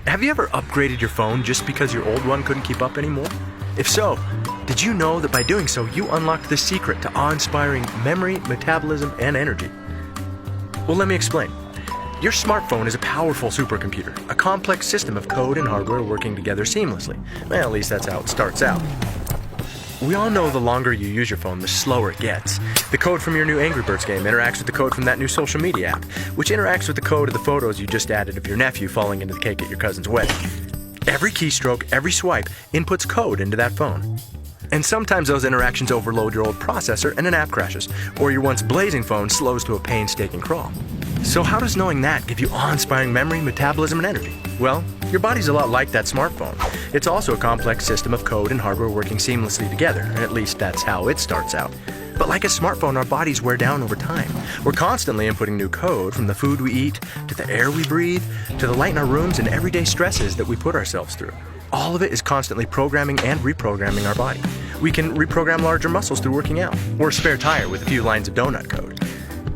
Have you ever upgraded your phone just because your old one couldn't keep up anymore? If so, did you know that by doing so, you unlocked the secret to awe-inspiring memory, metabolism, and energy? Well, let me explain. Your smartphone is a powerful supercomputer, a complex system of code and hardware working together seamlessly. Well, at least that's how it starts out. We all know the longer you use your phone, the slower it gets. The code from your new Angry Birds game interacts with the code from that new social media app, which interacts with the code of the photos you just added of your nephew falling into the cake at your cousin's wedding. Every keystroke, every swipe inputs code into that phone. And sometimes those interactions overload your old processor and an app crashes, or your once blazing phone slows to a painstaking crawl. So how does knowing that give you awe-inspiring memory, metabolism, and energy? Well, your body's a lot like that smartphone. It's also a complex system of code and hardware working seamlessly together, and at least that's how it starts out. But like a smartphone, our bodies wear down over time. We're constantly inputting new code, from the food we eat, to the air we breathe, to the light in our rooms and everyday stresses that we put ourselves through. All of it is constantly programming and reprogramming our body. We can reprogram larger muscles through working out, or a spare tire with a few lines of donut code.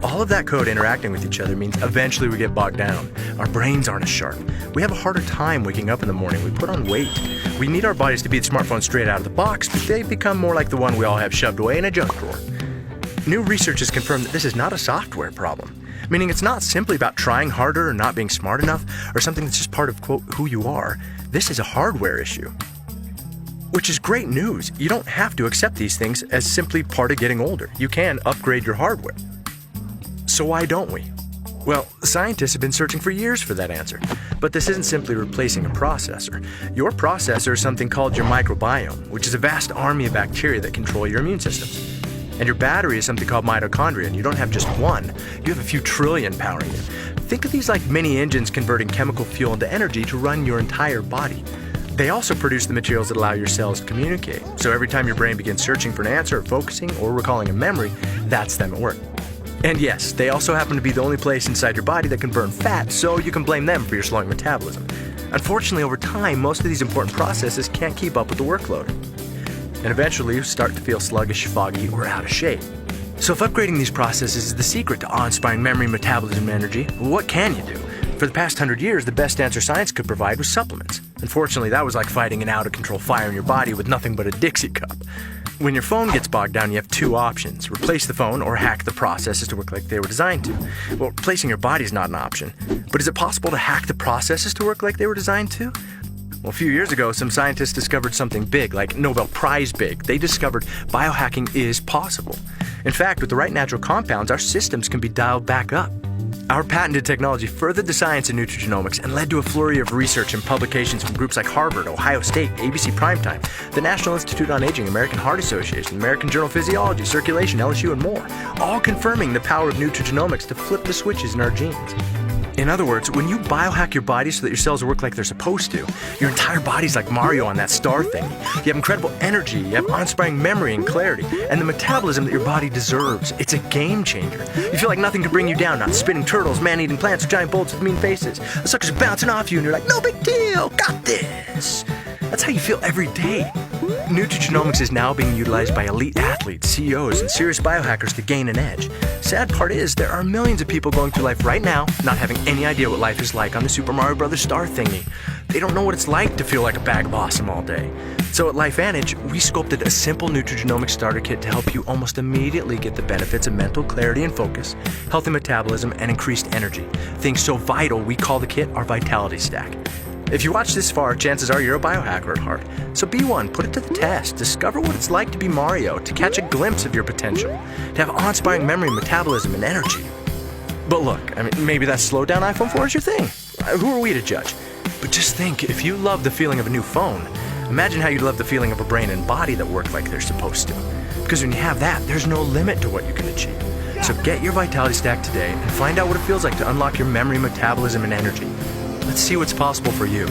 All of that code interacting with each other means eventually we get bogged down. Our brains aren't as sharp. We have a harder time waking up in the morning. We put on weight. We need our bodies to be the smartphone straight out of the box, but they become more like the one we all have shoved away in a junk drawer. New research has confirmed that this is not a software problem, meaning it's not simply about trying harder or not being smart enough or something that's just part of, quote, who you are. This is a hardware issue. Which is great news. You don't have to accept these things as simply part of getting older. You can upgrade your hardware. So why don't we? Well, scientists have been searching for years for that answer. But this isn't simply replacing a processor. Your processor is something called your microbiome, which is a vast army of bacteria that control your immune system. And your battery is something called mitochondria, and you don't have just one. You have a few trillion powering you. Think of these like mini engines converting chemical fuel into energy to run your entire body. They also produce the materials that allow your cells to communicate. So every time your brain begins searching for an answer, or focusing, or recalling a memory, that's them at work. And yes, they also happen to be the only place inside your body that can burn fat, so you can blame them for your slowing metabolism. Unfortunately, over time, most of these important processes can't keep up with the workload. And eventually, you start to feel sluggish, foggy, or out of shape. So if upgrading these processes is the secret to awe-inspiring memory, metabolism, and energy, what can you do? For the past 100 years, the best answer science could provide was supplements. Unfortunately, that was like fighting an out-of-control fire in your body with nothing but a Dixie cup. When your phone gets bogged down, you have two options: replace the phone or hack the processes to work like they were designed to. Well, replacing your body is not an option. But is it possible to hack the processes to work like they were designed to? Well, a few years ago, some scientists discovered something big, like Nobel Prize big. They discovered biohacking is possible. In fact, with the right natural compounds, our systems can be dialed back up. Our patented technology furthered the science in nutrigenomics and led to a flurry of research and publications from groups like Harvard, Ohio State, ABC Primetime, the National Institute on Aging, American Heart Association, American Journal of Physiology, Circulation, LSU, and more, all confirming the power of nutrigenomics to flip the switches in our genes. In other words, when you biohack your body so that your cells work like they're supposed to, your entire body's like Mario on that star thing. You have incredible energy, you have awe-inspiring memory and clarity, and the metabolism that your body deserves. It's a game changer. You feel like nothing can bring you down, not spinning turtles, man-eating plants, or giant bullets with mean faces. The suckers are bouncing off you and you're like, no big deal, got this. That's how you feel every day. Nutrigenomics is now being utilized by elite athletes, CEOs, and serious biohackers to gain an edge. Sad part is, there are millions of people going through life right now not having any idea what life is like on the Super Mario Bros. Star thingy. They don't know what it's like to feel like a bag of awesome all day. So at LifeVantage, we sculpted a simple nutrigenomics starter kit to help you almost immediately get the benefits of mental clarity and focus, healthy metabolism, and increased energy. Things so vital, we call the kit our Vitality Stack. If you watch this far, chances are you're a biohacker at heart. So be one, put it to the test, discover what it's like to be Mario, to catch a glimpse of your potential, to have awe-inspiring memory, metabolism, and energy. But look, maybe that slowed down iPhone 4 is your thing. Who are we to judge? But just think, if you love the feeling of a new phone, imagine how you'd love the feeling of a brain and body that work like they're supposed to. Because when you have that, there's no limit to what you can achieve. So get your Vitality Stack today and find out what it feels like to unlock your memory, metabolism, and energy. Let's see what's possible for you.